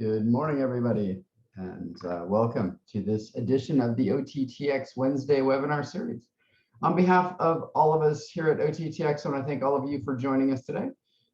Good morning, everybody, and welcome to this edition of the OTT.X Wednesday webinar series. On behalf of all of us here at OTT.X, I want to thank all of you for joining us today.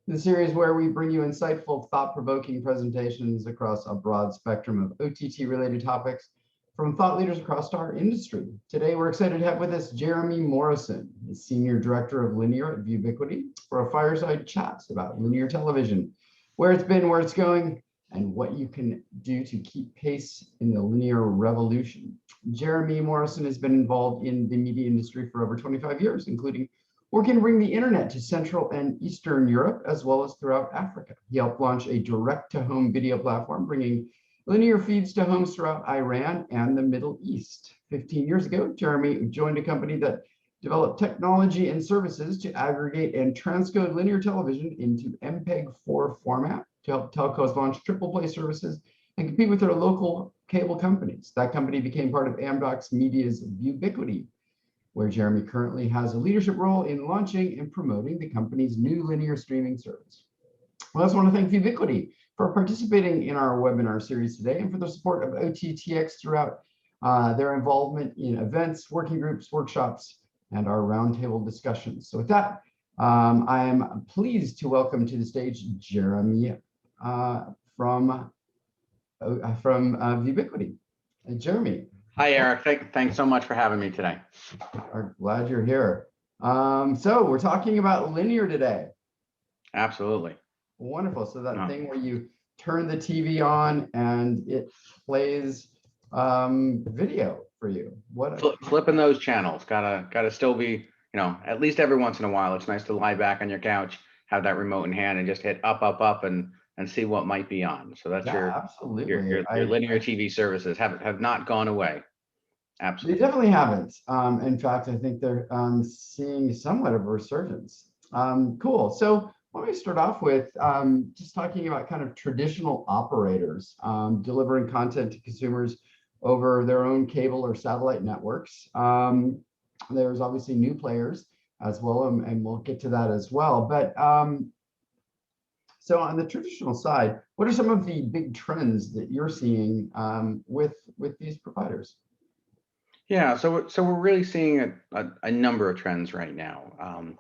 The series where we bring you insightful, thought-provoking presentations across a broad spectrum of OTT-related topics from thought leaders across our industry. Today, we're excited to have with us Jeremy Morrison, the Senior Director of Linear at Vubiquity, for a fireside chat about linear television, where it's been, where it's going, and what you can do to keep pace in the linear revolution. Jeremy Morrison has been involved in the media industry for over 25 years, including working to bring the internet to Central and Eastern Europe, as well as throughout Africa. He helped launch a direct-to-home video platform, bringing linear feeds to homes throughout Iran and the Middle East. 15 years ago, Jeremy joined a company that developed technology and services to aggregate and transcode linear television into MPEG-4 format to help telcos launch triple play services and compete with their local cable companies. That company became part of Amdocs Media's Vubiquity, where Jeremy currently has a leadership role in launching and promoting the company's new linear streaming service. I also want to thank Vubiquity for participating in our webinar series today and for the support of OTT.X throughout their involvement in events, working groups, workshops, and our roundtable discussions. So with that, I am pleased to welcome to the stage Jeremy from Vubiquity. Jeremy. Hi, Eric. Thanks so much for having me today. I'm glad you're here. So we're talking about linear today. Absolutely. Wonderful. So that thing where you turn the TV on and it plays video for you. Flipping those channels. Gotta still be, at least every once in a while. It's nice to lie back on your couch, have that remote in hand, and just hit up and see what might be on. So that's your linear TV services have not gone away. Absolutely. They definitely haven't. In fact, I think they're seeing somewhat of a resurgence. Cool. So why don't we start off with just talking about kind of traditional operators delivering content to consumers over their own cable or satellite networks. There's obviously new players as well, and we'll get to that as well. But so on the traditional side, what are some of the big trends that you're seeing with these providers? Yeah, so we're really seeing a number of trends right now.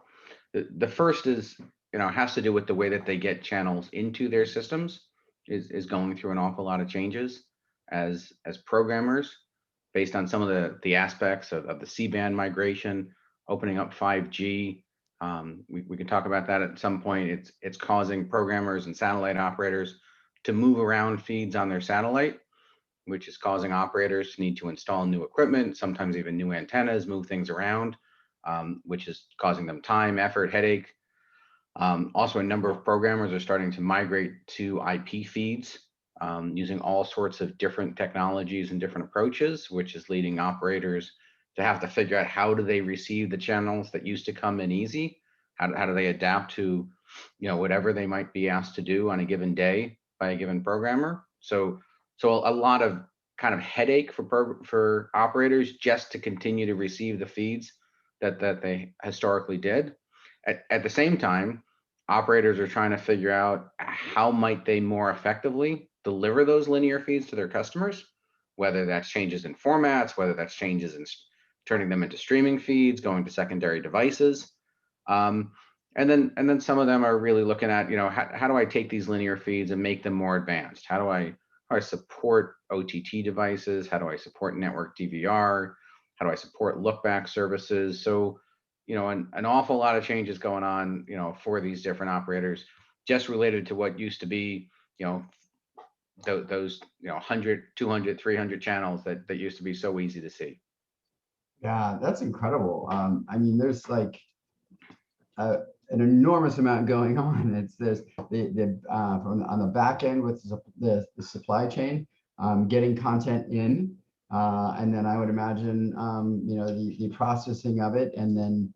The first is, has to do with the way that they get channels into their systems is going through an awful lot of changes as programmers based on some of the aspects of the C-band migration, opening up 5G. We can talk about that at some point. It's causing programmers and satellite operators to move around feeds on their satellite, which is causing operators to need to install new equipment, sometimes even new antennas, move things around, which is causing them time, effort, headache. Also, a number of programmers are starting to migrate to IP feeds using all sorts of different technologies and different approaches, which is leading operators to have to figure out how do they receive the channels that used to come in easy. How do they adapt to, whatever they might be asked to do on a given day by a given programmer. So a lot of kind of headache for operators just to continue to receive the feeds that they historically did. At the same time, operators are trying to figure out how might they more effectively deliver those linear feeds to their customers, whether that's changes in formats, whether that's changes in turning them into streaming feeds, going to secondary devices. And then some of them are really looking at, how do I take these linear feeds and make them more advanced? How do I support OTT devices? How do I support network DVR? How do I support look-back services? So, an awful lot of changes going on, for these different operators, just related to what used to be, those 100, 200, 300 channels that used to be so easy to see. Yeah, that's incredible. I mean, there's like an enormous amount going on. There's on the back end with the supply chain, getting content in, and then I would imagine the processing of it, and then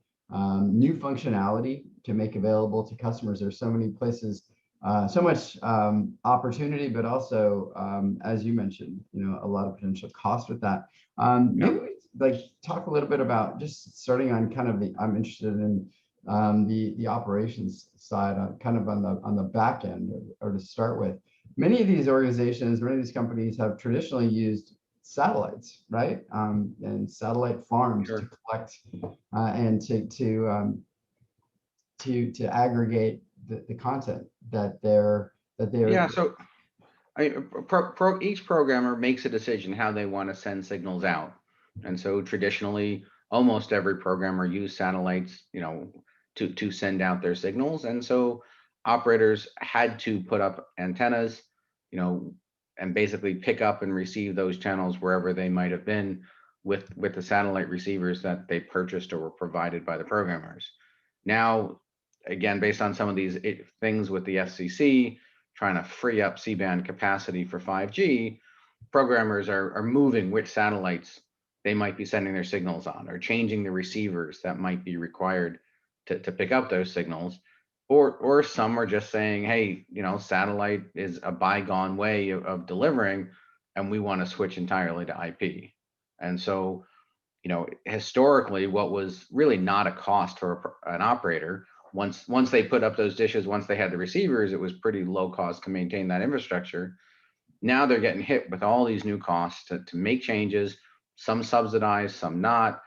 new functionality to make available to customers. There's so many places, so much opportunity, but also as you mentioned, a lot of potential cost with that. Maybe we, talk a little bit about just starting on kind of I'm interested in the operations side, kind of on the back end, or to start with. many of these organizations, many of these companies have traditionally used satellites, right? And satellite farms to Sure. collect and to aggregate the content that they're Yeah. So each programmer makes a decision how they want to send signals out. And so traditionally, almost every programmer used satellites, to send out their signals. And so operators had to put up antennas, you know, and basically pick up and receive those channels wherever they might have been with the satellite receivers that they purchased or were provided by the programmers. Now, again, based on some of these things with the FCC, trying to free up C-band capacity for 5G, programmers are moving which satellites they might be sending their signals on, or changing the receivers that might be required to pick up those signals. Or some are just saying, hey, satellite is a bygone way of delivering, and we want to switch entirely to IP. And so, historically, what was really not a cost for an operator, once they put up those dishes, once they had the receivers, it was pretty low cost to maintain that infrastructure. Now they're getting hit with all these new costs to make changes, some subsidized, some not.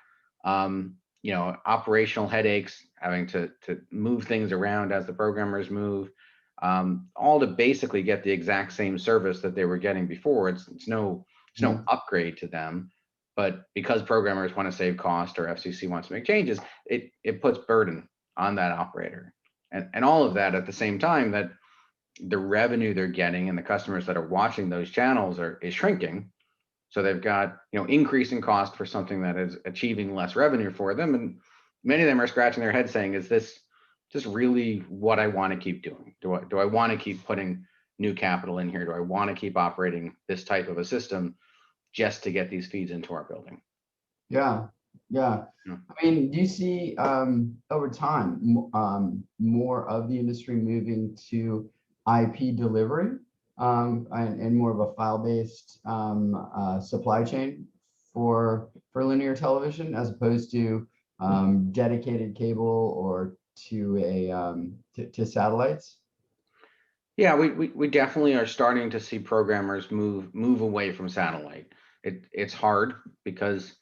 Operational headaches, having to move things around as the programmers move, all to basically get the exact same service that they were getting before. It's no upgrade to them, but because programmers want to save cost or FCC wants to make changes, it puts burden on that operator, and all of that at the same time that the revenue they're getting and the customers that are watching those channels is shrinking. So they've got increasing cost for something that is achieving less revenue for them, and many of them are scratching their heads saying, "Is this just really what I want to keep doing? Do I want to keep putting new capital in here? Do I want to keep operating this type of a system just to get these feeds into our building?" Yeah, yeah. Yeah. I mean, do you see over time more of the industry moving to IP delivery and more of a file-based supply chain for linear television as opposed to dedicated cable or to to satellites? Yeah, we definitely are starting to see programmers move away from satellite. It's hard because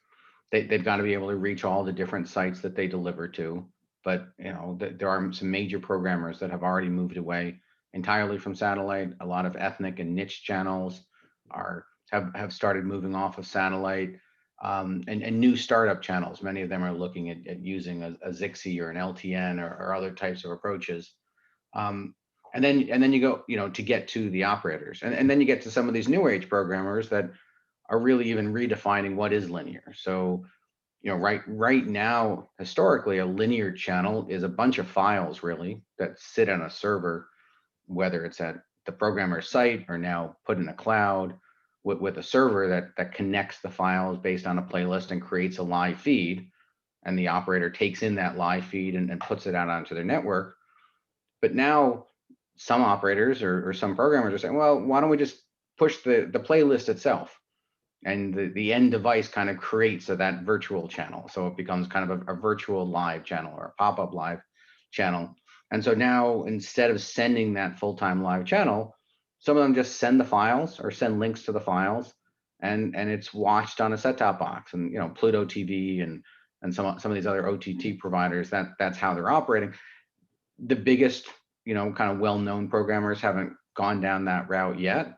they've got to be able to reach all the different sites that they deliver to. But there are some major programmers that have already moved away entirely from satellite. A lot of ethnic and niche channels have started moving off of satellite, and new startup channels. Many of them are looking at using a Zixi or an LTN or other types of approaches. Um, and then you go, to get to the operators, and then you get to some of these new age programmers that are really even redefining what is linear. So, right now, historically, a linear channel is a bunch of files really that sit on a server, whether it's at the programmer's site or now put in a cloud with a server that connects the files based on a playlist and creates a live feed, and the operator takes in that live feed and puts it out onto their network. But now some operators or some programmers are saying, well, why don't we just push the playlist itself? And the end device kind of creates that virtual channel. So it becomes kind of a virtual live channel or a pop-up live channel. And so now instead of sending that full-time live channel, some of them just send the files or send links to the files, and it's watched on a set-top box. And Pluto TV and some of these other OTT providers, that's how they're operating. The biggest kind of well-known programmers haven't gone down that route yet.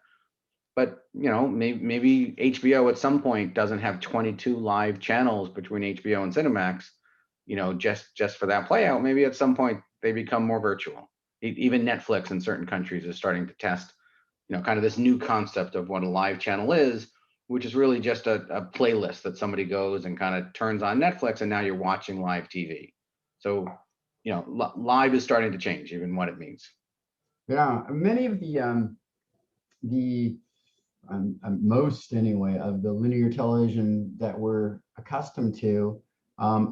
But maybe HBO at some point doesn't have 22 live channels between HBO and Cinemax, just for that play out. Maybe at some point they become more virtual. Even Netflix in certain countries is starting to test, kind of this new concept of what a live channel is, which is really just a playlist that somebody goes and kind of turns on Netflix, and now you're watching live TV. So, live is starting to change even what it means. Yeah, many of the most anyway of the linear television that we're accustomed to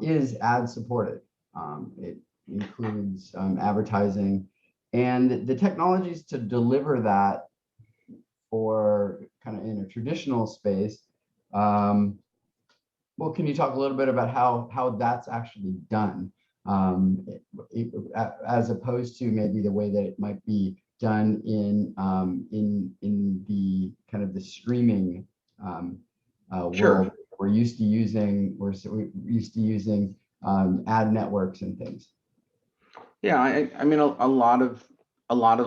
is ad supported. It includes advertising, and the technologies to deliver that for kind of in a traditional space. Well, can you talk a little bit about how that's actually done, as opposed to maybe the way that it might be done in the kind of the streaming Sure. world. We're used to using ad networks and things. Yeah, I mean, a lot of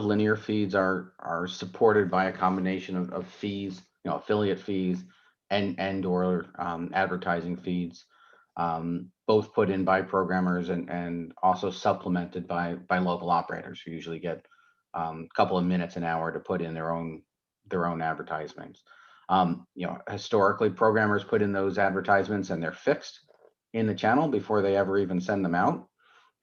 linear feeds are supported by a combination of fees, affiliate fees and or advertising feeds, both put in by programmers and also supplemented by local operators who usually get a couple of minutes an hour to put in their own advertisements. Historically, programmers put in those advertisements and they're fixed in the channel before they ever even send them out.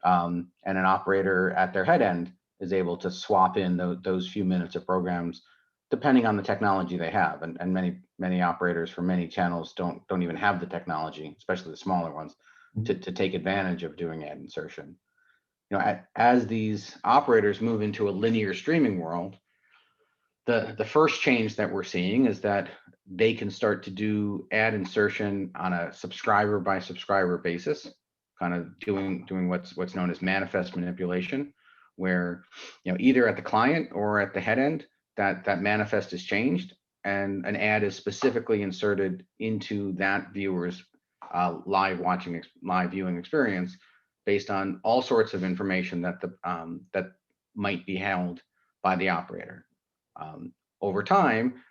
And an operator at their head end is able to swap in those few minutes of programs depending on the technology they have. And many operators for many channels don't even have the technology, especially the smaller ones, to take advantage of doing ad insertion. As these operators move into a linear streaming world, the first change that we're seeing is that they can start to do ad insertion on a subscriber by subscriber basis, kind of doing what's known as manifest manipulation, where either at the client or at the head end that manifest is changed and an ad is specifically inserted into that viewer's live viewing experience based on all sorts of information that that might be held by the operator. Over time,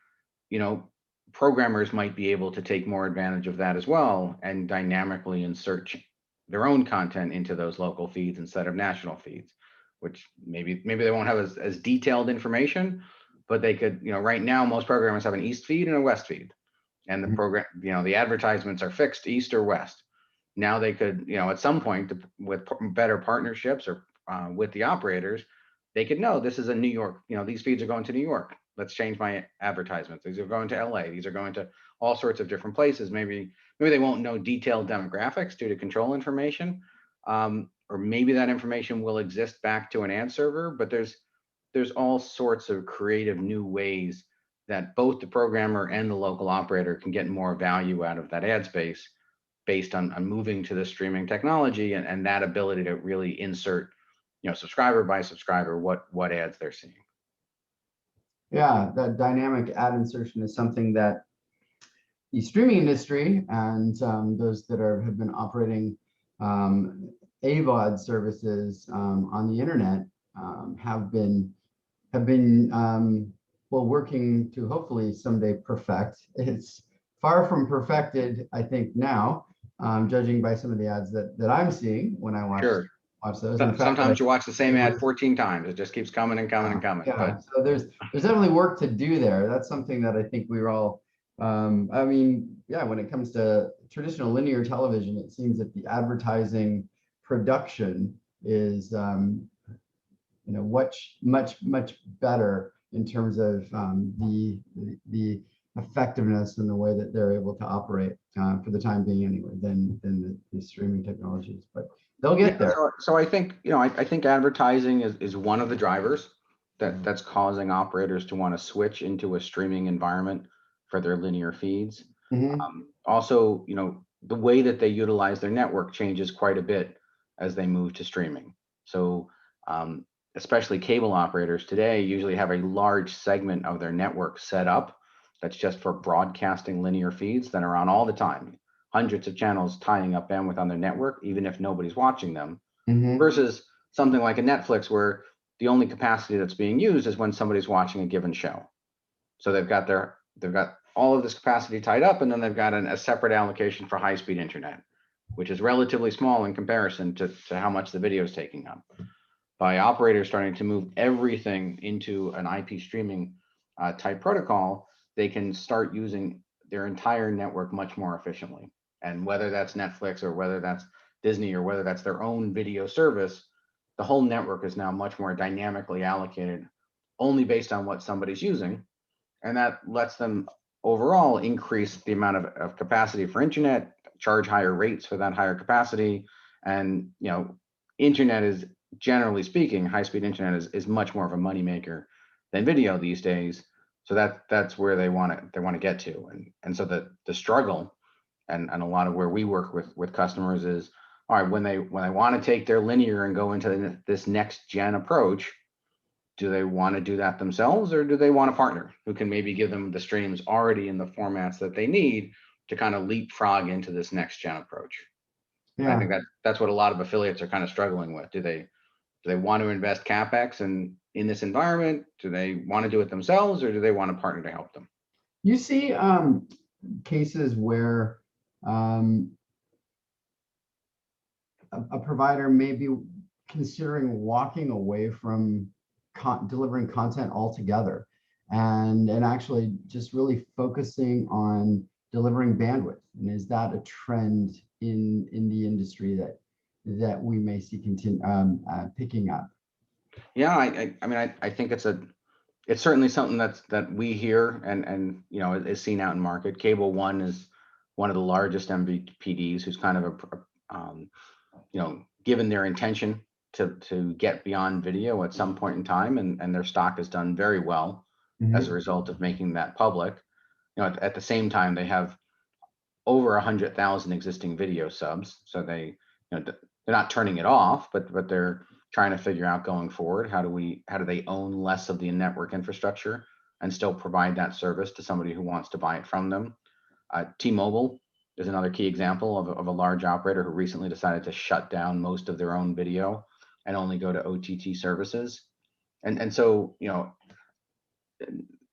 programmers might be able to take more advantage of that as well and dynamically insert their own content into those local feeds instead of national feeds, which maybe they won't have as detailed information, but they could, right now most programmers have an east feed and a west feed, and the program, the advertisements are fixed east or west. Now they could, at some point with better partnerships or with the operators, they could know this is a New York, these feeds are going to New York. Let's change my advertisements. These are going to LA. These are going to all sorts of different places. Maybe they won't know detailed demographics due to control information, or maybe that information will exist back to an ad server. But there's all sorts of creative new ways that both the programmer and the local operator can get more value out of that ad space based on moving to the streaming technology and that ability to really insert, subscriber by subscriber, what ads they're seeing. Yeah, that dynamic ad insertion is something that the streaming industry and those that have been operating AVOD services on the internet have been working to hopefully someday perfect. It's far from perfected, I think, now, judging by some of the ads that I'm seeing when I watch. Sure. Watch those. Sometimes you watch the same ad 14 times. It just keeps coming and coming and coming. Yeah. So there's definitely work to do there. That's something that I think we're all. When it comes to traditional linear television, it seems that the advertising production is, much better in terms of the effectiveness and the way that they're able to operate for the time being, anyway, than the streaming technologies. But they'll get there. So I think, I think advertising is one of the drivers that's causing operators to want to switch into a streaming environment for their linear feeds. Also, the way that they utilize their network changes quite a bit as they move to streaming. So especially cable operators today usually have a large segment of their network set up that's just for broadcasting linear feeds that are on all the time. Hundreds of channels tying up bandwidth on their network, even if nobody's watching them, versus something like a Netflix where the only capacity that's being used is when somebody's watching a given show. So they've got all of this capacity tied up, and then they've got a separate allocation for high-speed internet, which is relatively small in comparison to how much the video is taking up. By operators starting to move everything into an IP streaming type protocol, they can start using their entire network much more efficiently. And whether that's Netflix or whether that's Disney or whether that's their own video service, the whole network is now much more dynamically allocated only based on what somebody's using. And that lets them overall increase the amount of capacity for internet, charge higher rates for that higher capacity. And, internet is, generally speaking, high-speed internet is much more of a moneymaker than video these days. So that's where they want to get to. And so the struggle and a lot of where we work with customers is, all right, when they want to take their linear and go into this next gen approach, do they want to do that themselves, or do they want a partner who can maybe give them the streams already in the formats that they need to kind of leapfrog into this next gen approach? I think that's what a lot of affiliates are kind of struggling with. Do they want to invest CapEx in this environment? Do they want to do it themselves, or do they want a partner to help them? You see cases where a provider may be considering walking away from delivering content altogether, and actually just really focusing on delivering bandwidth. And is that a trend in the industry that we may see picking up? Yeah, I mean, I think it's certainly something that we hear and is seen out in market. Cable One is one of the largest MVPDs who's kind of given their intention to get beyond video at some point in time, and their stock has done very well as a result of making that public. At the same time, they have over 100,000 existing video subs, so they're not turning it off, but they're trying to figure out going forward, how do they own less of the network infrastructure and still provide that service to somebody who wants to buy it from them. T-Mobile is another key example of a large operator who recently decided to shut down most of their own video and only go to OTT services. And so,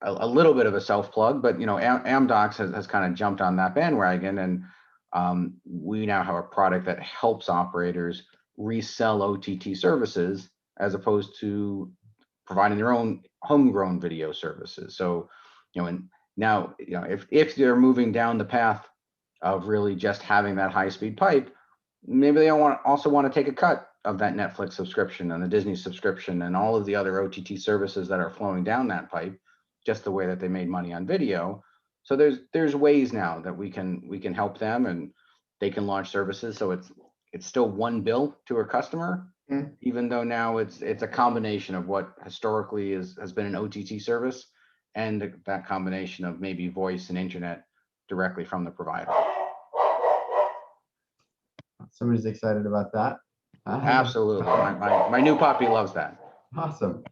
a little bit of a self plug, but Amdocs has kind of jumped on that bandwagon, and we now have a product that helps operators resell OTT services as opposed to providing their own homegrown video services. So, and now, if they're moving down the path of really just having that high-speed pipe, maybe they also want to take a cut of that Netflix subscription and the Disney subscription and all of the other OTT services that are flowing down that pipe, just the way that they made money on video. So there's ways now that we can help them, and they can launch services. So it's still one bill to a customer, even though now it's a combination of what historically has been an OTT service and that combination of maybe voice and internet directly from the provider. Somebody's excited about that. Absolutely. My new puppy loves that. Awesome.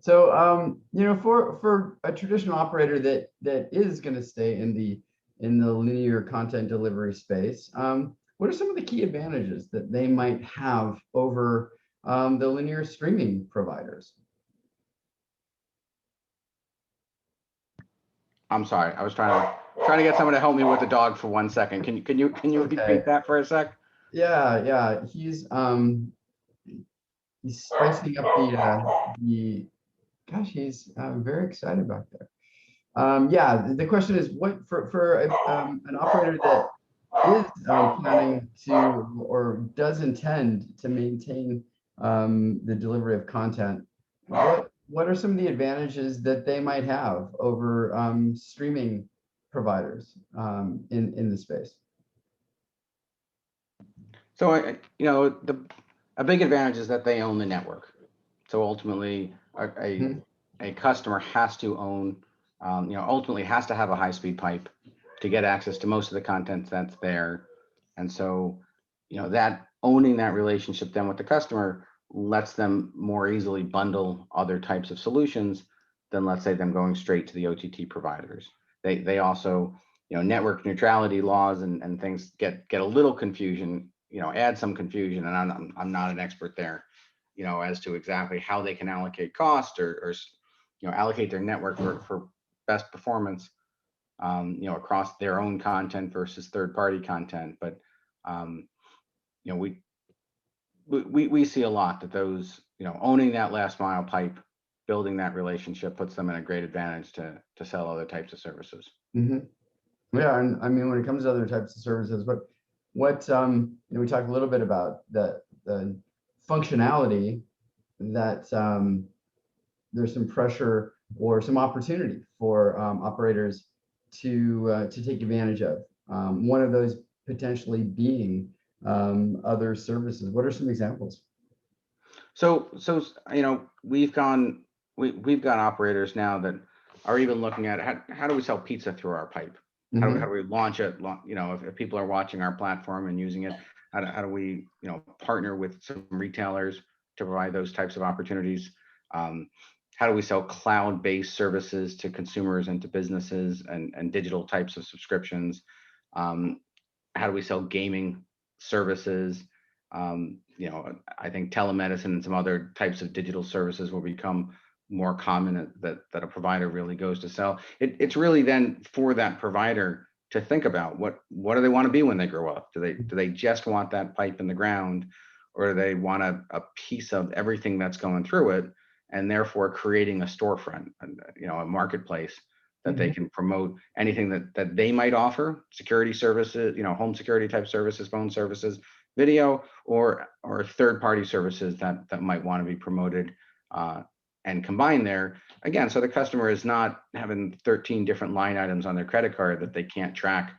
So, for a traditional operator that is going to stay in the linear content delivery space, what are some of the key advantages that they might have over the linear streaming providers? I'm sorry, I was trying to get someone to help me with the dog for 1 second. Can you repeat that for a sec? Yeah. He's spicing up the. Gosh, he's very excited about that. Yeah, the question is, what for an operator that is planning to or does intend to maintain the delivery of content, what are some of the advantages that they might have over streaming providers in the space? So a big advantage is that they own the network. So ultimately, a customer has to own, ultimately has to have a high-speed pipe to get access to most of the content that's there. And so, that owning that relationship then with the customer lets them more easily bundle other types of solutions than, let's say, them going straight to the OTT providers. They also, network neutrality laws and things get a little confusion, add some confusion, and I'm not an expert there, as to exactly how they can allocate cost or allocate their network for best performance, across their own content versus third-party content. But we see a lot that those, owning that last mile pipe, building that relationship puts them in a great advantage to sell other types of services. Yeah, and I mean, when it comes to other types of services, what we talked a little bit about the functionality that there's some pressure or some opportunity for operators to take advantage of. One of those potentially being other services. What are some examples? So we've got operators now that are even looking at how do we sell pizza through our pipe? How do we launch it? If people are watching our platform and using it, how do we partner with some retailers to provide those types of opportunities? how do we sell cloud-based services to consumers and to businesses and digital types of subscriptions? How do we sell gaming services? I think telemedicine and some other types of digital services will become more common that a provider really goes to sell. It's really then for that provider to think about what do they want to be when they grow up? Do they just want that pipe in the ground, or do they want a piece of everything that's going through it, and therefore creating a storefront, a marketplace that they can promote anything that they might offer, security services, home security type services, phone services, video, or third-party services that might want to be promoted and combined there. Again, so the customer is not having 13 different line items on their credit card that they can't track,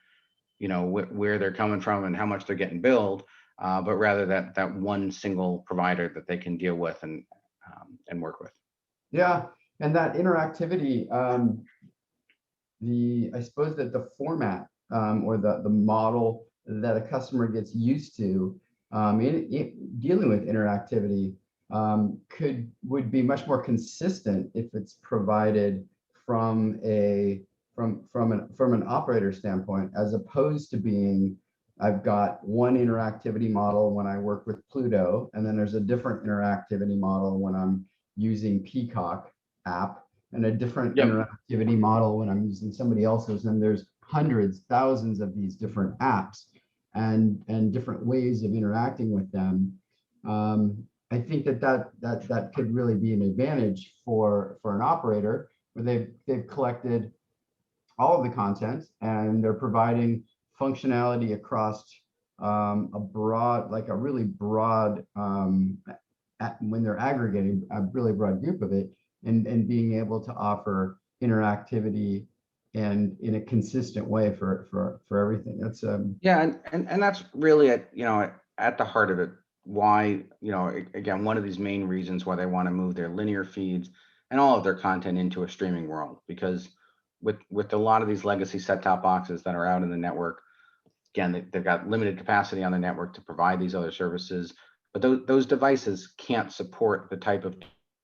where they're coming from and how much they're getting billed, but rather that one single provider that they can deal with and work with. Yeah, and that interactivity, I suppose that the format or the model that a customer gets used to in dealing with interactivity would be much more consistent if it's provided from an operator standpoint, as opposed to being, I've got one interactivity model when I work with Pluto, and then there's a different interactivity model when I'm using Peacock app, and a different interactivity model when I'm using somebody else's. And there's hundreds, thousands of these different apps and different ways of interacting with them. I think that could really be an advantage for an operator, where they've collected all of the content and they're providing functionality across a really broad, when they're aggregating a really broad group of it, and being able to offer interactivity and in a consistent way for everything. That's and that's really at the heart of it. Why, again, one of these main reasons why they want to move their linear feeds and all of their content into a streaming world, because with a lot of these legacy set-top boxes that are out in the network, again, they've got limited capacity on the network to provide these other services, but those devices can't support the type of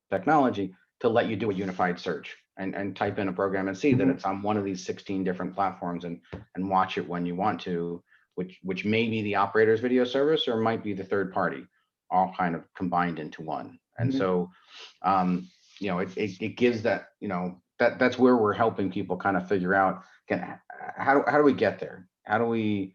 technology to let you do a unified search and type in a program and see that it's on one of these 16 different platforms and watch it when you want to, which may be the operator's video service or might be the third party, all kind of combined into one. And so, it gives that, that's where we're helping people kind of figure out, how do we get there? How do we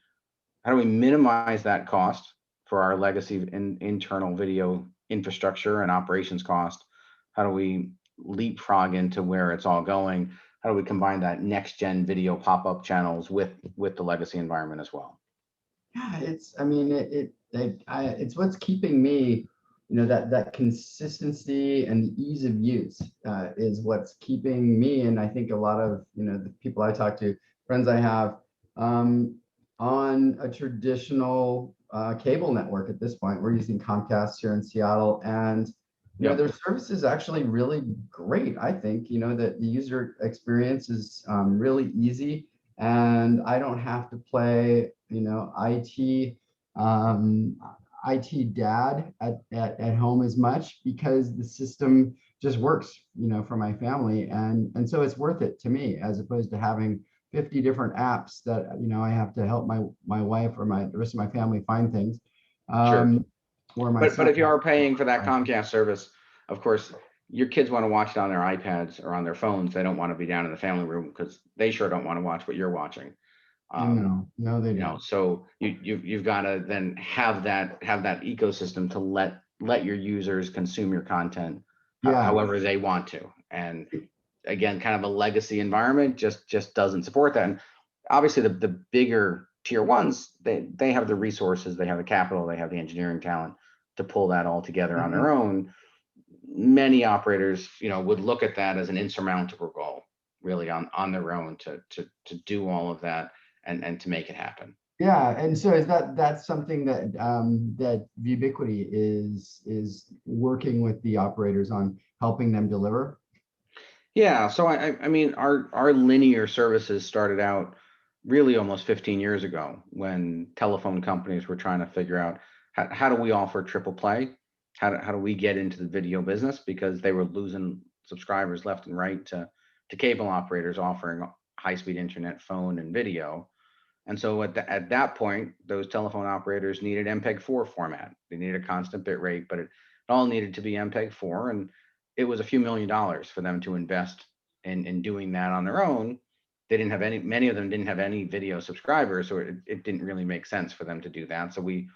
minimize that cost for our legacy internal video infrastructure and operations cost? How do we leapfrog into where it's all going? How do we combine that next gen video pop-up channels with the legacy environment as well? Yeah, it's what's keeping me, that consistency and the ease of use is what's keeping me, and I think a lot of the people I talk to, friends I have, on a traditional cable network. At this point, we're using Comcast here in Seattle, and their service is actually really great. I think that the user experience is really easy, and I don't have to play IT dad at home as much, because the system just works for my family, and so it's worth it to me, as opposed to having 50 different apps that I have to help my wife or the rest of my family find things. Sure. But if you are paying for that Comcast service, of course, your kids want to watch it on their iPads or on their phones. They don't want to be down in the family room, because they sure don't want to watch what you're watching. No, they don't. So you've got to then have that ecosystem to let your users consume your content however they want to. And again, kind of a legacy environment just doesn't support that. And obviously the bigger tier ones, they have the resources, they have the capital, they have the engineering talent to pull that all together on their own. Many operators, would look at that as an insurmountable goal, really on their own to do all of that and to make it happen. Yeah, and so that's something that that Vubiquity is working with the operators on, helping them deliver. Yeah, so I mean, our linear services started out really almost 15 years ago, when telephone companies were trying to figure out how do we offer triple play? How do we get into the video business? Because they were losing subscribers left and right to cable operators offering high-speed internet, phone, and video. And so at that point, those telephone operators needed MPEG-4 format. They needed a constant bit rate, but it all needed to be MPEG-4. And it was a few $1,000,000 for them to invest in doing that on their own. They didn't have many of them didn't have any video subscribers, so it didn't really make sense for them to do that. So we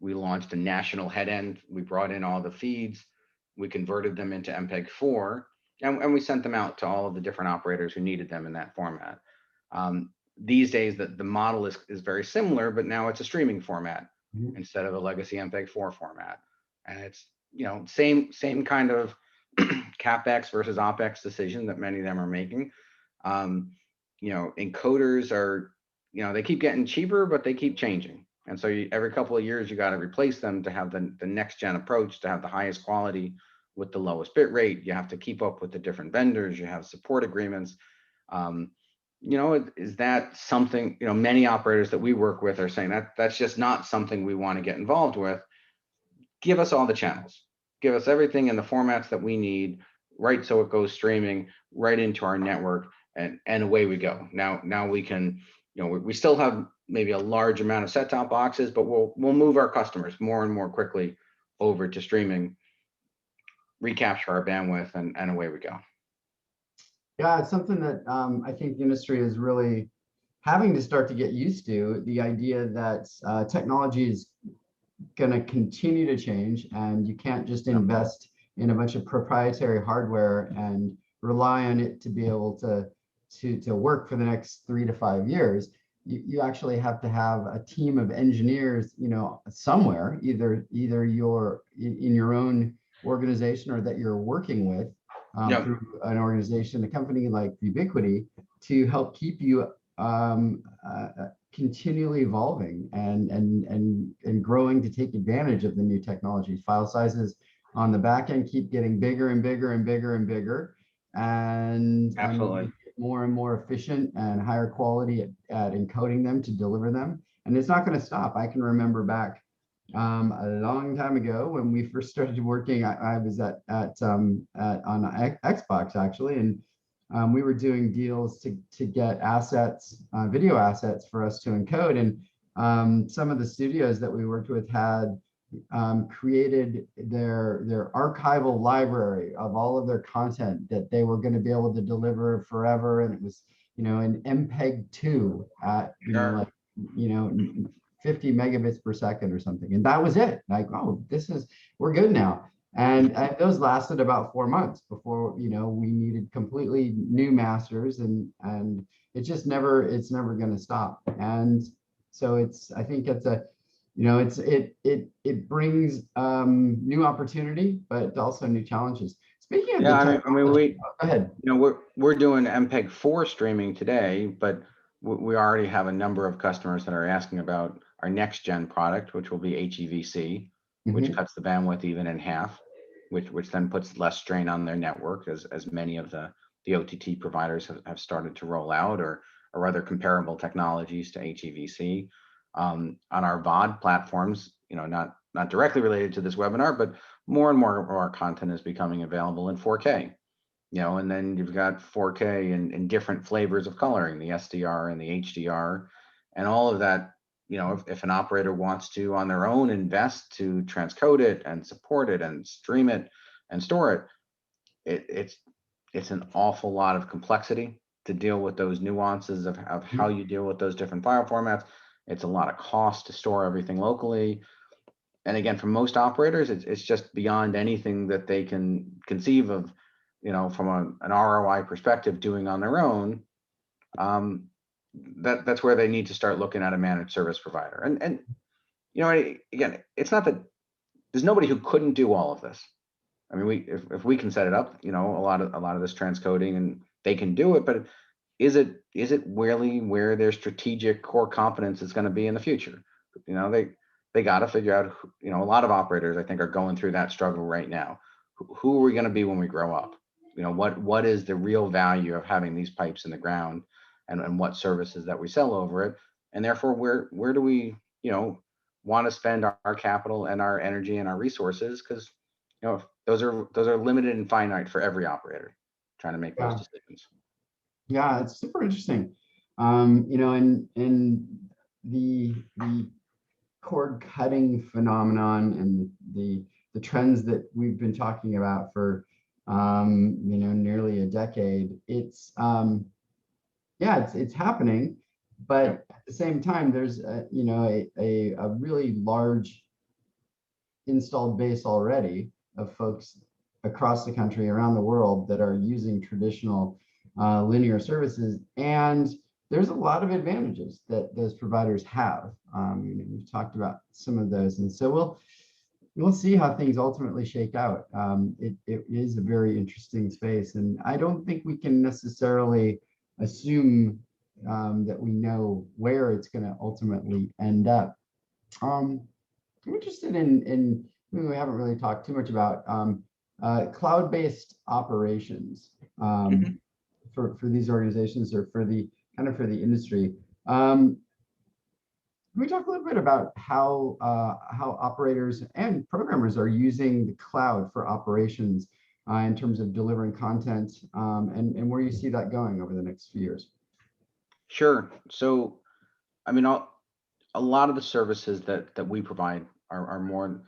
launched a national head end. We brought in all the feeds. We converted them into MPEG-4, and we sent them out to all of the different operators who needed them in that format. These days, the model is very similar, but now it's a streaming format instead of a legacy MPEG-4 format. And it's, same kind of CapEx versus OpEx decision that many of them are making. Encoders are, they keep getting cheaper, but they keep changing. And so every couple of years, you got to replace them to have the next gen approach, to have the highest quality with the lowest bit rate. You have to keep up with the different vendors. You have support agreements. Is that something, many operators that we work with are saying that's just not something we want to get involved with. Give us all the channels. Give us everything in the formats that we need, right? So it goes streaming right into our network, and away we go. Now we can, we still have maybe a large amount of set-top boxes, but we'll move our customers more and more quickly over to streaming, recapture our bandwidth, and away we go. Yeah, it's something that I think the industry is really having to start to get used to, the idea that technology is going to continue to change, and you can't just invest in a bunch of proprietary hardware and rely on it to be able to work for the next 3 to 5 years. You actually have to have a team of engineers, somewhere, either you're in your own organization or that you're working with through an organization, a company like Vubiquity, to help keep you continually evolving and growing to take advantage of the new technologies. File sizes on the back end keep getting bigger and bigger and bigger and bigger, and Absolutely. more and more efficient and higher quality at encoding them to deliver them. And it's not going to stop. I can remember back a long time ago when we first started working. I was on Xbox actually, and we were doing deals to get assets, video assets for us to encode. And some of the studios that we worked with had created their archival library of all of their content that they were going to be able to deliver forever. And it was, an MPEG-2 at, 50 megabits per second or something. And that was it. Like, oh, we're good now. And those lasted about 4 months before, we needed completely new masters, and it's never going to stop. And so I think it's it brings new opportunity, but also new challenges. Speaking of go ahead. We're doing MPEG-4 streaming today, but we already have a number of customers that are asking about our next gen product, which will be HEVC, which cuts the bandwidth even in half, which then puts less strain on their network, as many of the OTT providers have started to roll out, or other comparable technologies to HEVC. On our VOD platforms, not directly related to this webinar, but more and more of our content is becoming available in 4K. And then you've got 4K in different flavors of coloring, the SDR and the HDR, and all of that. If an operator wants to on their own invest to transcode it and support it and stream it and store it, it's an awful lot of complexity to deal with those nuances of how you deal with those different file formats. It's a lot of cost to store everything locally. And again, for most operators, it's just beyond anything that they can conceive of, from an ROI perspective, doing on their own. That's where they need to start looking at a managed service provider. And again, it's not that there's nobody who couldn't do all of this. I mean, if we can set it up, a lot of this transcoding, and they can do it, but is it really where their strategic core competence is going to be in the future? They got to figure out, a lot of operators, I think, are going through that struggle right now. Who are we going to be when we grow up? What is the real value of having these pipes in the ground, and what services that we sell over it? And therefore, where do we, want to spend our capital and our energy and our resources? Because, those are limited and finite for every operator trying to make those Yeah. decisions. Yeah, it's super interesting. You know, and the cord cutting phenomenon and the trends that we've been talking about for you know, nearly a decade. It's yeah, it's happening, but Yep. at the same time, there's you know, a really large installed base already of folks across the country, around the world, that are using traditional linear services. And there's a lot of advantages that those providers have. You know, we've talked about some of those, and so we'll see how things ultimately shake out. It is a very interesting space, and I don't think we can necessarily assume that we know where it's going to ultimately end up. I'm interested in we haven't really talked too much about cloud-based operations Mhm. for these organizations, or for the kind of for the industry. Um, can we talk a little bit about how operators and programmers are using the cloud for operations in terms of delivering content, and where you see that going over the next few years? Sure. So, I mean, a lot of the services that we provide are more.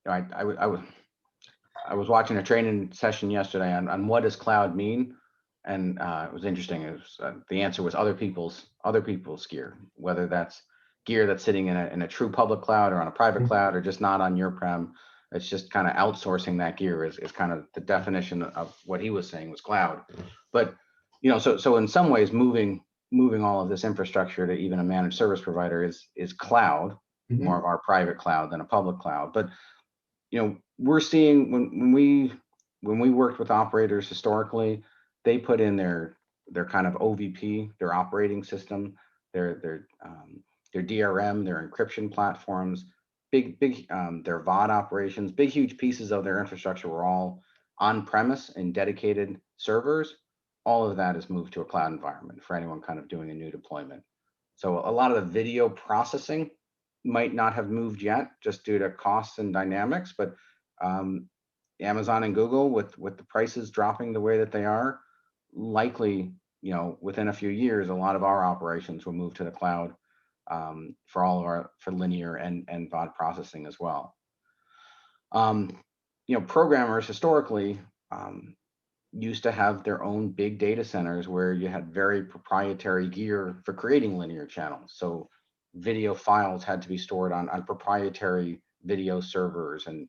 I was watching a training session yesterday on what does cloud mean, and it was interesting. It was, the answer was other people's gear, whether that's gear that's sitting in a true public cloud or on a private cloud or just not on your prem. It's just kind of outsourcing that gear is kind of the definition of what he was saying was cloud. But you know, so in some ways, moving all of this infrastructure to even a managed service provider is cloud, more of Mhm. our private cloud than a public cloud. But you know, we're seeing when we worked with operators historically, they put in their kind of OVP, their operating system, their DRM, their encryption platforms, their VOD operations, big huge pieces of their infrastructure were all on premise and dedicated servers. All of that is moved to a cloud environment for anyone kind of doing a new deployment. So a lot of the video processing might not have moved yet just due to costs and dynamics, but um, Amazon and Google with the prices dropping the way that they are, likely, you know, within a few years, a lot of our operations will move to the cloud for linear and VOD processing as well. You know, programmers historically used to have their own big data centers where you had very proprietary gear for creating linear channels. So video files had to be stored on proprietary video servers, and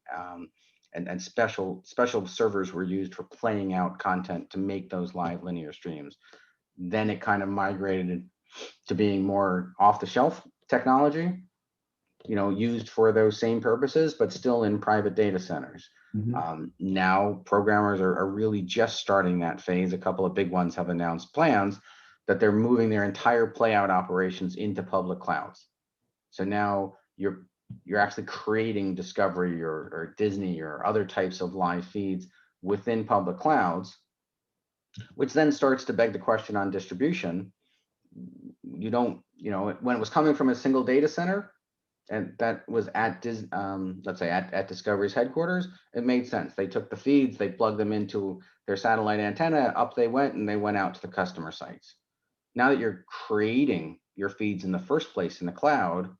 special servers were used for playing out content to make those live linear streams. Then it kind of migrated to being more off the shelf technology, you know, used for those same purposes, but still in private data centers. Mhm. Now programmers are really just starting that phase. A couple of big ones have announced plans that they're moving their entire playout operations into public clouds. So now you're actually creating Discovery or Disney or other types of live feeds within public clouds, which then starts to beg the question on distribution. You don't, you know, when it was coming from a single data center, and that was at let's say at Discovery's headquarters, it made sense. They took the feeds, they plugged them into their satellite antenna, up they went, and they went out to the customer sites. Now that you're creating your feeds in the first place in the cloud,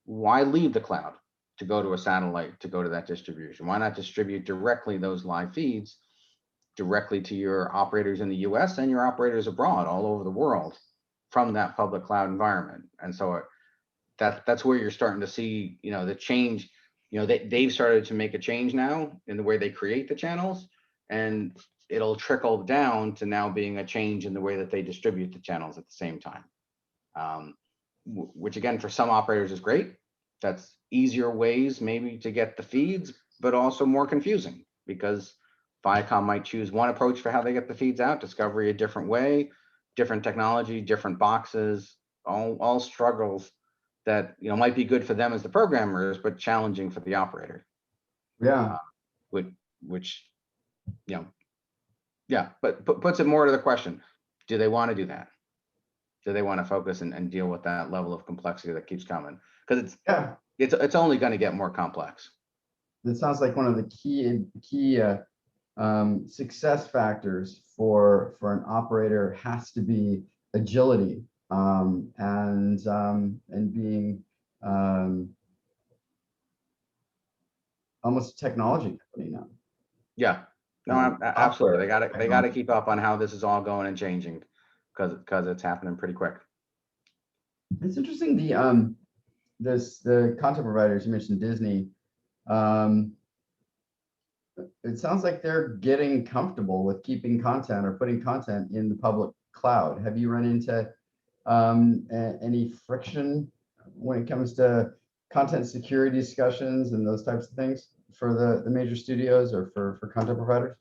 why leave the cloud to go to a satellite to go to that distribution? Why not distribute directly those live feeds directly to your operators in the US and your operators abroad all over the world from that public cloud environment? And so that's where you're starting to see, you know, the change. You know, they've started to make a change now in the way they create the channels, and it'll trickle down to now being a change in the way that they distribute the channels at the same time. Which again, for some operators is great. That's easier ways maybe to get the feeds, but also more confusing because Viacom might choose one approach for how they get the feeds out, Discovery a different way, different technology, different boxes, all struggles that, you know, might be good for them as the programmers, but challenging for the operator. Yeah. Which, which you know, yeah, but puts it more to the question: do they want to do that? Do they want to focus and deal with that level of complexity that keeps coming? Because Yeah. it's only going to get more complex. that sounds like one of the key success factors for an operator has to be agility, and being almost a technology company now. Yeah, no, absolutely. They gotta keep up on how this is all going and changing, because it's happening pretty quick. It's interesting, the content providers, you mentioned Disney. It sounds like they're getting comfortable with keeping content or putting content in the public cloud. Have you run into any friction when it comes to content security discussions and those types of things for the major studios or for content providers?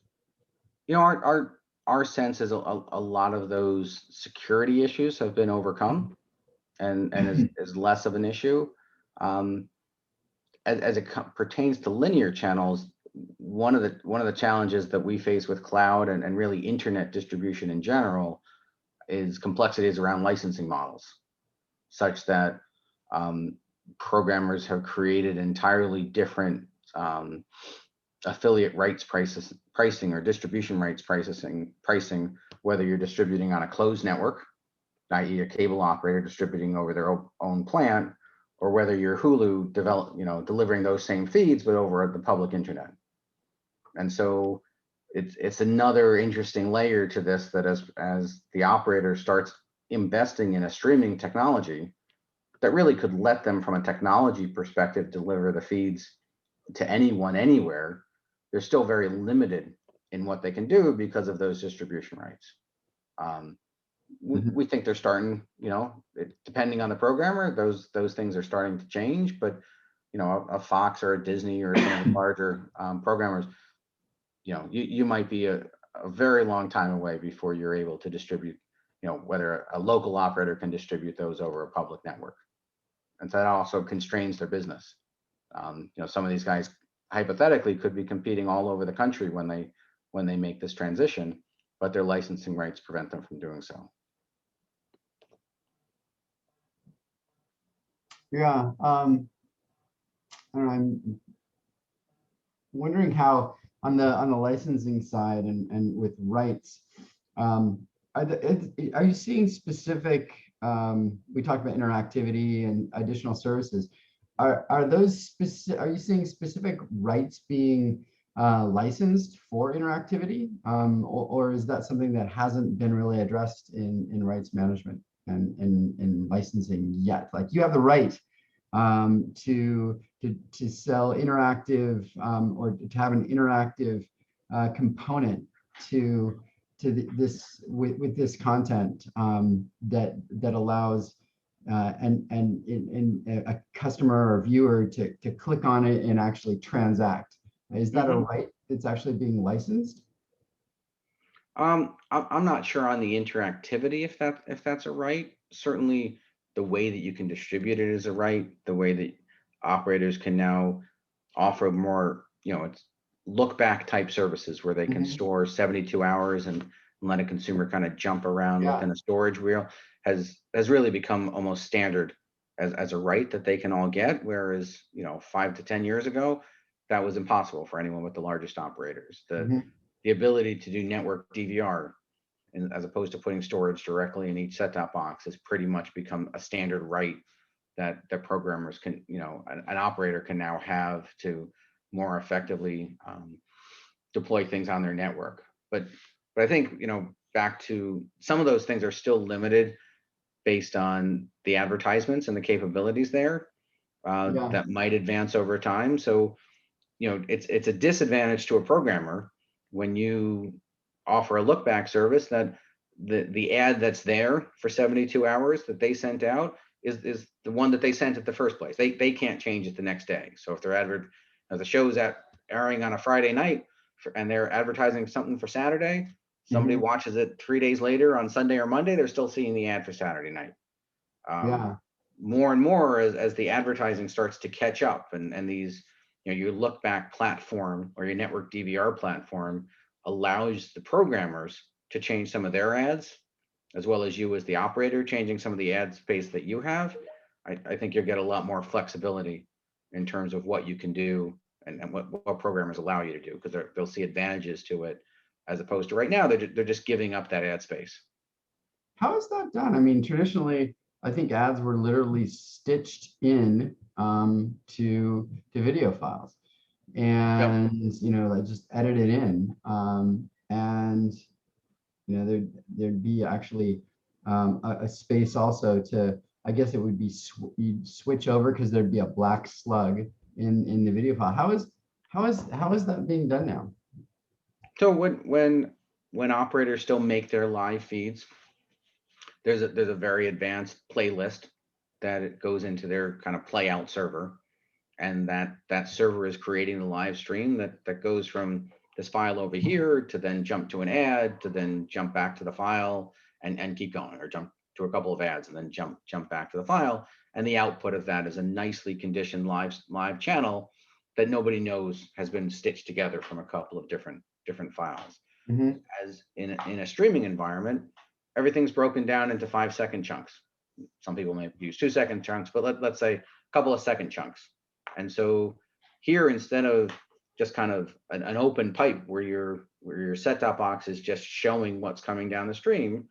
You know, our sense is a lot of those security issues have been overcome, and is less of an issue. As it pertains to linear channels, one of the challenges that we face with cloud and really internet distribution in general is complexities around licensing models, such that programmers have created entirely different affiliate rights pricing or distribution rights pricing, whether you're distributing on a closed network, i.e. a cable operator distributing over their own plant, or whether you're Hulu delivering those same feeds but over the public internet. And so it's another interesting layer to this, that as the operator starts investing in a streaming technology that really could let them, from a technology perspective, deliver the feeds to anyone anywhere, they're still very limited in what they can do because of those distribution rights. We think they're starting, depending on the programmer, those things are starting to change. But a Fox or a Disney or some of the larger programmers, you might be a very long time away before you're able to distribute, whether a local operator can distribute those over a public network. And so that also constrains their business. Some of these guys hypothetically could be competing all over the country when they make this transition, but their licensing rights prevent them from doing so. Yeah, I don't know, I'm wondering how on the licensing side and with rights, are you seeing specific? We talked about interactivity and additional services. Are you seeing specific rights being licensed for interactivity, or is that something that hasn't been really addressed in rights management and in licensing yet? Like, you have the right to sell interactive, or to have an interactive component with this content that allows a customer or viewer to click on it and actually transact. Is that a right that's actually being licensed? I'm not sure on the interactivity if that's a right. Certainly, the way that you can distribute it is a right. The way that operators can now offer more, it's look back type services where they can store 72 hours and let a consumer kind of jump around within a storage wheel has really become almost standard as a right that they can all get. Whereas, 5 to 10 years ago, that was impossible for anyone with the largest operators. The ability to do network DVR, and as opposed to putting storage directly in each set-top box, has pretty much become a standard right that programmers can, an operator can now have to more effectively deploy things on their network. But I think, back to some of those things are still limited based on the advertisements and the capabilities there that might advance over time. So, it's a disadvantage to a programmer when you offer a look back service that the ad that's there for 72 hours that they sent out is the one that they sent at the first place. They can't change it the next day. So if they're the show's airing on a Friday night and they're advertising something for Saturday, somebody watches it 3 days later on Sunday or Monday, they're still seeing the ad for Saturday night. More and more as the advertising starts to catch up, and these, your look back platform or your network DVR platform allows the programmers to change some of their ads, as well as you as the operator changing some of the ad space that you have. I think you'll get a lot more flexibility in terms of what you can do and what programmers allow you to do, because they'll see advantages to it, as opposed to right now they're just giving up that ad space. How is that done? I mean, traditionally, I think ads were literally stitched in to video files, and like just edited in, and there'd be actually a space also to, I guess it would be you'd switch over because there'd be a black slug in the video file. How is that being done now? So when operators still make their live feeds, there's a very advanced playlist that it goes into their kind of play out server, and that server is creating the live stream that goes from this file over here to then jump to an ad, to then jump back to the file and keep going, or jump to a couple of ads and then jump back to the file. And the output of that is a nicely conditioned live channel that nobody knows has been stitched together from a couple of different files. Mm-hmm. As in a streaming environment, everything's broken down into 5-second chunks. Some people may use 2-second chunks, but let's say a couple of second chunks. And so here, instead of just kind of an open pipe where your set-top box is just showing what's coming down the stream,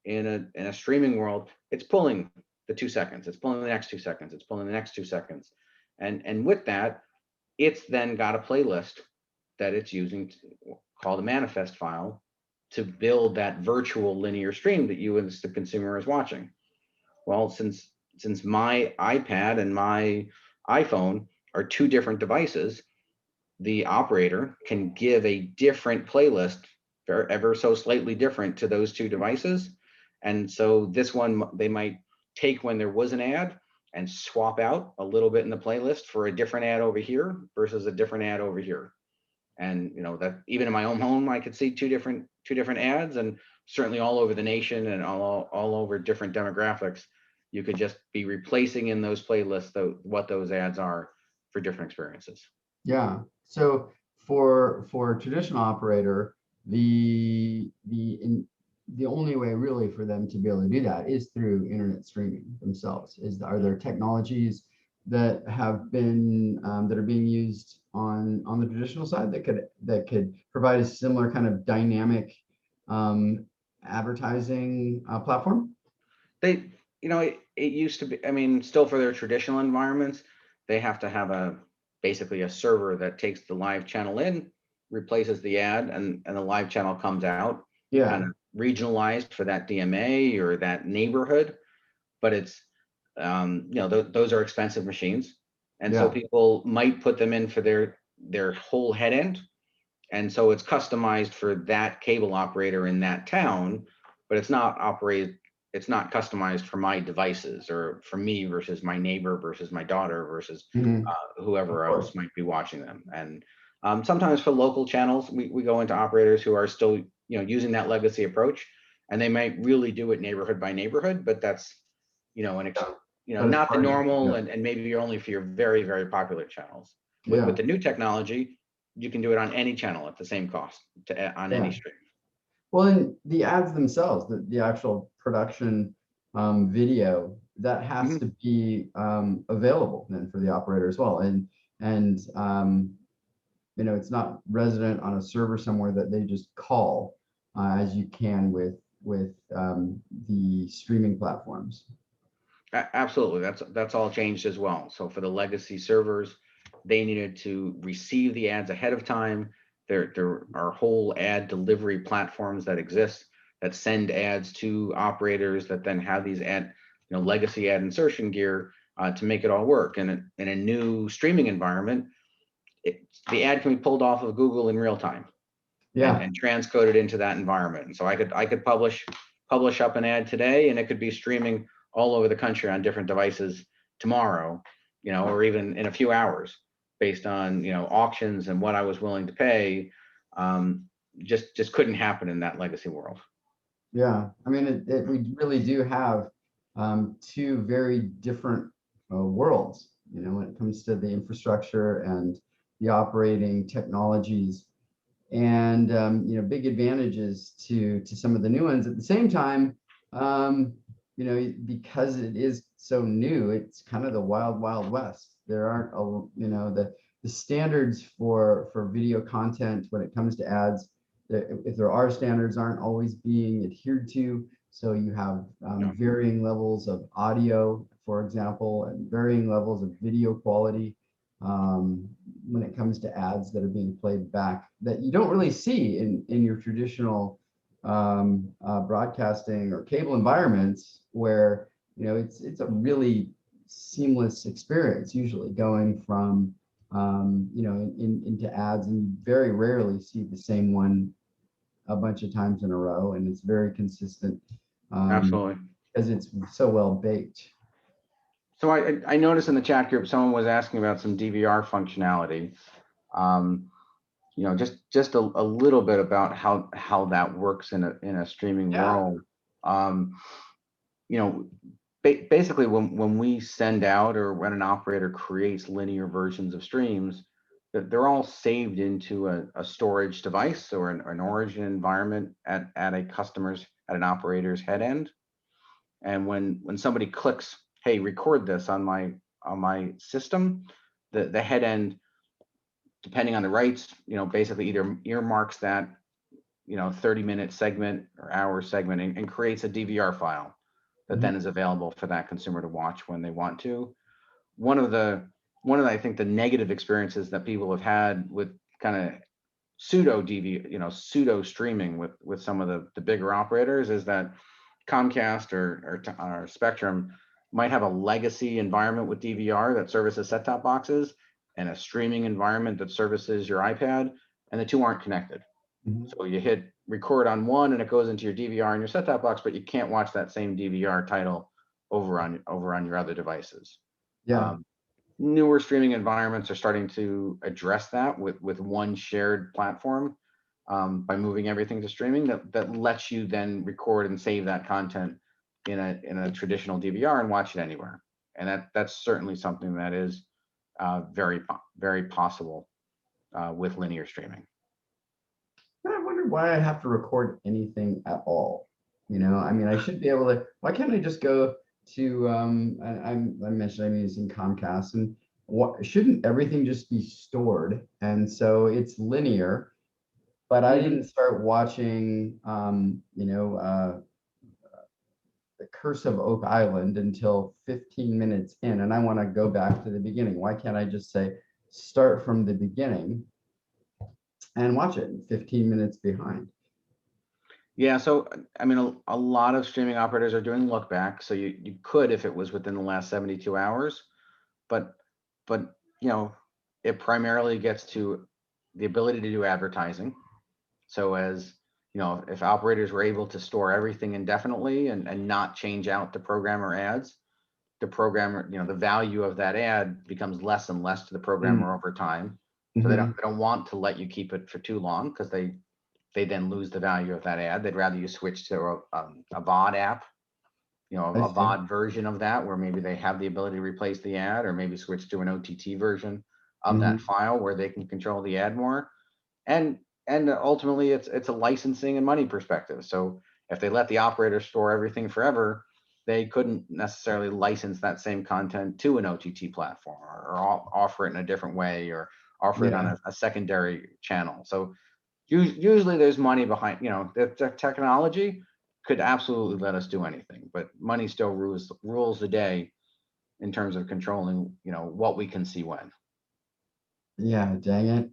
in a streaming world, it's pulling the 2 seconds, it's pulling the next 2 seconds, it's pulling the next 2 seconds. And with that, it's then got a playlist that it's using called a manifest file to build that virtual linear stream that you as the consumer is watching. Well, since my iPad and my iPhone are two different devices, the operator can give a different playlist, ever so slightly different, to those two devices. And so this one, they might take when there was an ad and swap out a little bit in the playlist for a different ad over here versus a different ad over here. And that even in my own home, I could see two different ads, and certainly all over the nation and all over different demographics, you could just be replacing in those playlists what those ads are for different experiences. Yeah. So for a traditional operator, the only way really for them to be able to do that is through internet streaming themselves. Are there technologies that have been that are being used on the traditional side that could provide a similar kind of dynamic advertising platform? It used to be, I mean, still for their traditional environments, they have to have basically a server that takes the live channel in, replaces the ad, and the live channel comes out. Yeah. Kind of regionalized for that DMA or that neighborhood. But it's those are expensive machines, and so people might put them in for their whole head end, and so it's customized for that cable operator in that town, but it's not customized for my devices, or for me versus my neighbor versus my daughter versus whoever else might be watching them. And sometimes for local channels, we go into operators who are still using that legacy approach, and they might really do it neighborhood by neighborhood, but that's not the normal, and maybe you're only for your very, very popular channels. With the new technology, you can do it on any channel at the same cost on any stream. Well, and the ads themselves, the actual production video, that has to be available then for the operator as well. And it's not resident on a server somewhere that they just call, as you can with the streaming platforms. Absolutely, that's all changed as well. So for the legacy servers, they needed to receive the ads ahead of time. There are whole ad delivery platforms that exist that send ads to operators that then have these legacy ad insertion gear to make it all work. And in a new streaming environment, the ad can be pulled off of Google in real time, and transcoded into that environment. And so I could publish up an ad today, and it could be streaming all over the country on different devices tomorrow, or even in a few hours, based on auctions and what I was willing to pay. Just couldn't happen in that legacy world. Yeah, I mean, we really do have two very different worlds, when it comes to the infrastructure and the operating technologies, and big advantages to some of the new ones. At the same time, because it is so new, it's kind of the wild west. There aren't the standards for video content when it comes to ads, if there are standards, aren't always being adhered to. So you have varying levels of audio, for example, and varying levels of video quality when it comes to ads that are being played back that you don't really see in your traditional broadcasting or cable environments, where it's a really seamless experience usually going from into ads, and you very rarely see the same one a bunch of times in a row, and it's very consistent Absolutely. because it's so well baked. So I noticed in the chat group someone was asking about some DVR functionality. Just a little bit about how that works in a streaming world. Basically when we send out, or when an operator creates linear versions of streams, they're all saved into a storage device or an origin environment at an operator's head end. And when somebody clicks, hey, record this on my system, the head end, depending on the rights, basically either earmarks that 30-minute segment or hour segment and creates a DVR file that then is available for that consumer to watch when they want to. One of the I think the negative experiences that people have had with kind of pseudo streaming with some of the bigger operators is that Comcast or Spectrum might have a legacy environment with DVR that services set-top boxes and a streaming environment that services your iPad, and the two aren't connected. So you hit record on one and it goes into your DVR and your set-top box, but you can't watch that same DVR title over on your other devices. Newer streaming environments are starting to address that with one shared platform by moving everything to streaming that lets you then record and save that content in a traditional DVR and watch it anywhere. And that's certainly something that is very, very possible with linear streaming. I wonder why I have to record anything at all. I mean, I should be able to. Why can't I just go to? I mentioned I'm using Comcast, and shouldn't everything just be stored? And so it's linear, but I didn't start watching, The Curse of Oak Island until 15 minutes in, and I want to go back to the beginning. Why can't I just say start from the beginning and watch it 15 minutes behind? Yeah, so I mean, a lot of streaming operators are doing look back, so you could if it was within the last 72 hours, but it primarily gets to the ability to do advertising. So as if operators were able to store everything indefinitely and not change out the programmer ads, the programmer, the value of that ad becomes less and less to the programmer over time. So they don't want to let you keep it for too long, because they then lose the value of that ad. They'd rather you switch to a VOD app, a VOD version of that, where maybe they have the ability to replace the ad, or maybe switch to an OTT version of that file where they can control the ad more. And ultimately it's a licensing and money perspective. So if they let the operator store everything forever, they couldn't necessarily license that same content to an OTT platform, or offer it in a different way, or offer it on a secondary channel. So usually there's money behind, the technology could absolutely let us do anything, but money still rules the day in terms of controlling, what we can see when. Yeah, dang it.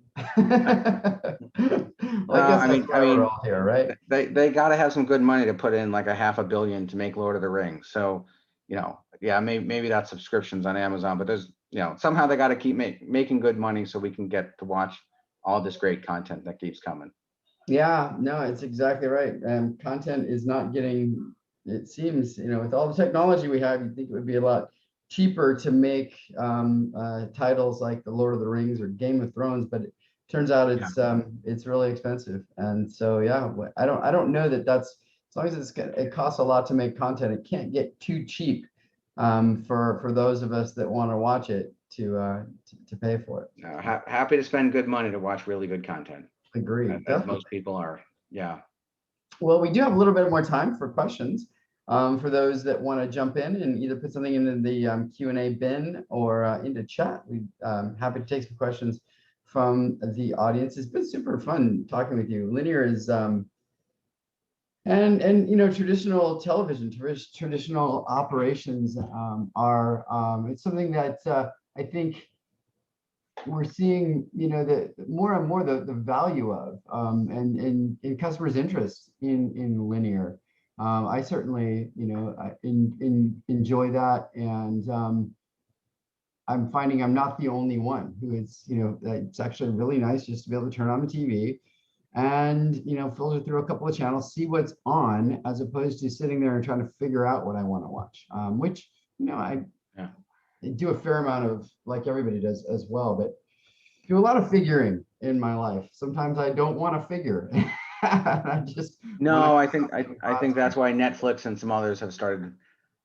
Well, I guess that's why we're all here, right? They got to have some good money to put in, like $500 million to make Lord of the Rings. So, maybe that's subscriptions on Amazon, but there's, somehow they got to keep making good money so we can get to watch all this great content that keeps coming. Yeah, no, it's exactly right. Content is not getting, it seems, with all the technology we have, you'd think it would be a lot cheaper to make titles like The Lord of the Rings or Game of Thrones, but it turns out it's really expensive. And so I don't know that's, as long as it costs a lot to make content, it can't get too cheap for those of us that want to watch it to pay for it. Happy to spend good money to watch really good content. Agree. As most people are. Yeah. Well, we do have a little bit more time for questions. For those that want to jump in and either put something into the Q&A bin or into chat, we're happy to take some questions from the audience. It's been super fun talking with you. Linear is and you know, traditional television, traditional operations are it's something that I think we're seeing, you know, the more and more the value of and in customers' interest in linear. I certainly, you know, enjoy that, and I'm finding I'm not the only one who is, you know, it's actually really nice just to be able to turn on the TV and, you know, filter through a couple of channels, see what's on, as opposed to sitting there and trying to figure out what I want to watch, which, you know, I do a fair amount of, like everybody does as well, but do a lot of figuring in my life. Sometimes I don't want to figure. I just I think that's why Netflix and some others have started,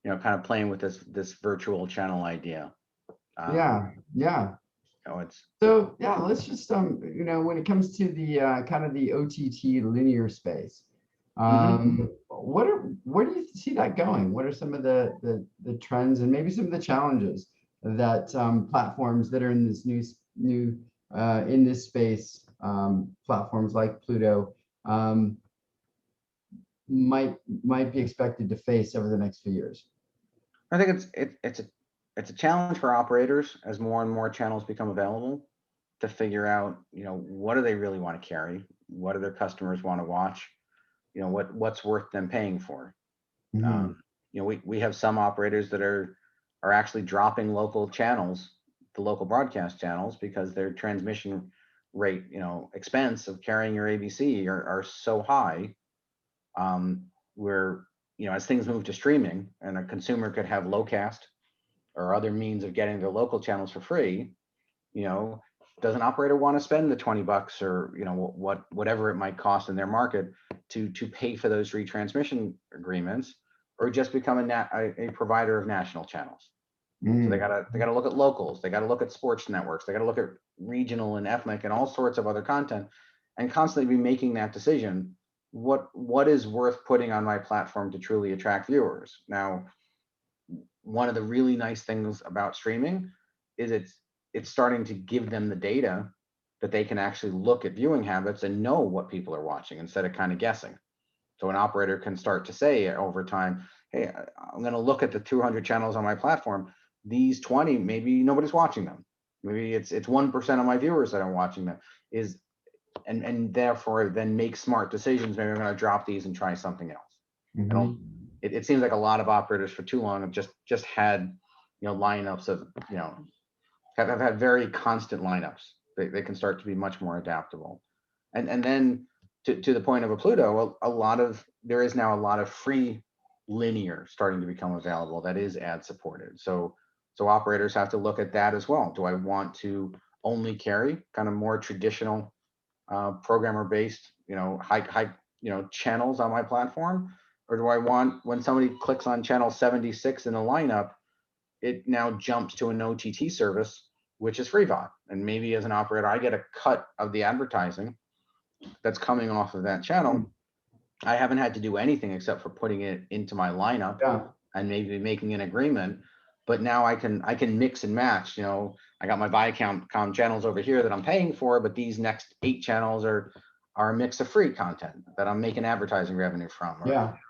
you know, kind of playing with this virtual channel idea. Yeah. You know, it's So yeah, let's just you know, when it comes to the kind of the OTT linear space, where do you see that going? What are some of the trends and maybe some of the challenges that platforms that are in this new in this space, platforms like Pluto, might be expected to face over the next few years? I think it's a challenge for operators as more and more channels become available to figure out, you know, what do they really want to carry? What do their customers want to watch? You know, what's worth them paying for? Mhm. You know, we have some operators that are actually dropping local channels, the local broadcast channels, because their transmission rate, you know, expense of carrying your ABC are so high, where, you know, as things move to streaming and a consumer could have low cast or other means of getting their local channels for free, you know, does an operator want to spend the $20 or, you know, whatever it might cost in their market to pay for those retransmission agreements, or just become a provider of national channels? So they gotta look at locals, they gotta look at sports networks, they gotta look at regional and ethnic and all sorts of other content, and constantly be making that decision. What is worth putting on my platform to truly attract viewers? Now, one of the really nice things about streaming is it's starting to give them the data that they can actually look at viewing habits and know what people are watching instead of kind of guessing. So an operator can start to say over time, hey, I'm going to look at the 200 channels on my platform. These 20, maybe nobody's watching them. Maybe it's 1% of my viewers that are watching them. And therefore then make smart decisions. Maybe I'm going to drop these and try something else. I don't. It seems like a lot of operators for too long have just had, you know, lineups of, you know, have had very constant lineups. They can start to be much more adaptable. And then to the point of a Pluto, there is now a lot of free linear starting to become available that is ad supported. So operators have to look at that as well. Do I want to only carry kind of more traditional programmer based, you know, high you know, channels on my platform? Or do I want, when somebody clicks on channel 76 in the lineup, it now jumps to an OTT service, which is free VOD. And maybe as an operator, I get a cut of the advertising that's coming off of that channel. I haven't had to do anything except for putting it into my lineup and maybe making an agreement. But now I can mix and match. You know, I got my Viacom channels over here that I'm paying for, but these next 8 channels are a mix of free content that I'm making advertising revenue from.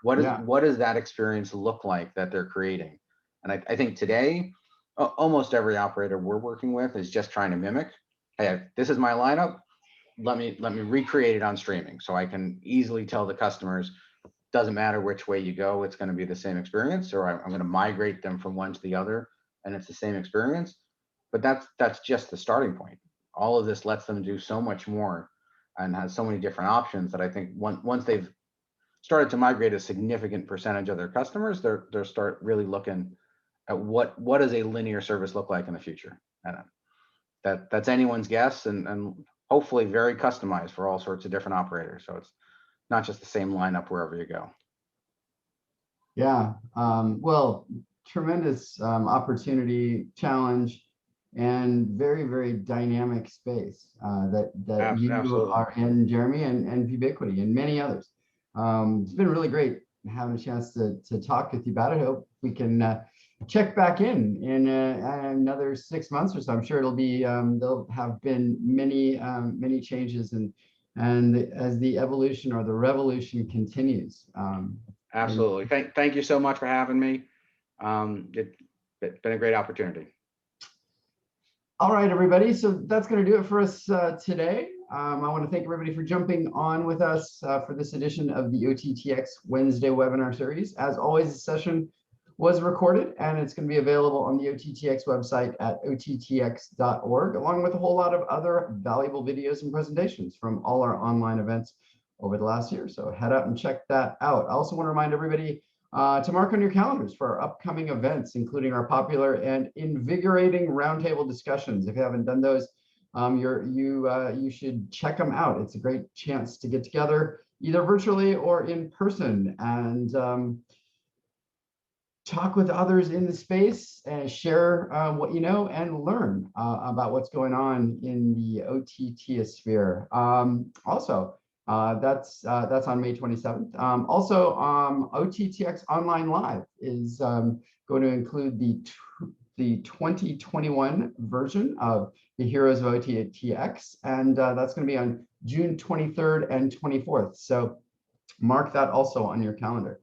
What does that experience look like that they're creating? And I think today, almost every operator we're working with is just trying to mimic. Hey, this is my lineup. Let me recreate it on streaming, so I can easily tell the customers, doesn't matter which way you go, it's going to be the same experience, or I'm going to migrate them from one to the other and it's the same experience. But that's just the starting point. All of this lets them do so much more and has so many different options that I think once they've started to migrate a significant percentage of their customers, they'll start really looking at what does a linear service look like in the future. And that's anyone's guess, and hopefully very customized for all sorts of different operators. So it's not just the same lineup wherever you go. Yeah, well, tremendous opportunity, challenge, and very, very dynamic space that you Absolutely. are in, Jeremy, and Vubiquity and many others. It's been really great having a chance to talk with you about it. Hope we can check back in another 6 months or so. I'm sure it'll be there'll have been many changes, and as the evolution or the revolution continues. Absolutely. Thank you so much for having me. It's been a great opportunity. All right, everybody. So that's going to do it for us today. I want to thank everybody for jumping on with us for this edition of the OTT.X Wednesday webinar series. As always, the session was recorded and it's going to be available on the OTT.X website at OTT.X.org, along with a whole lot of other valuable videos and presentations from all our online events over the last year. So head out and check that out. I also want to remind everybody to mark on your calendars for our upcoming events, including our popular and invigorating roundtable discussions. If you haven't done those, you should check them out. It's a great chance to get together either virtually or in person and talk with others in the space and share what you know and learn about what's going on in the OTT sphere. Also, that's on May 27th. Also, OTT.X Online Live is going to include the 2021 version of the Heroes of OTT.X, and that's going to be on June 23rd and 24th. So mark that also on your calendar.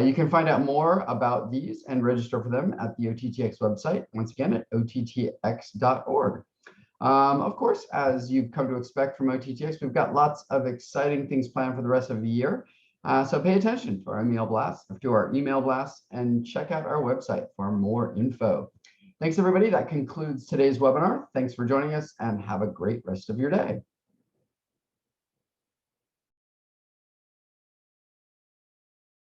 You can find out more about these and register for them at the OTT.X website, once again at OTT.X.org. Of course, as you've come to expect from OTT.X, we've got lots of exciting things planned for the rest of the year. So pay attention to our email blasts, and check out our website for more info. Thanks, everybody. That concludes today's webinar. Thanks for joining us and have a great rest of your day.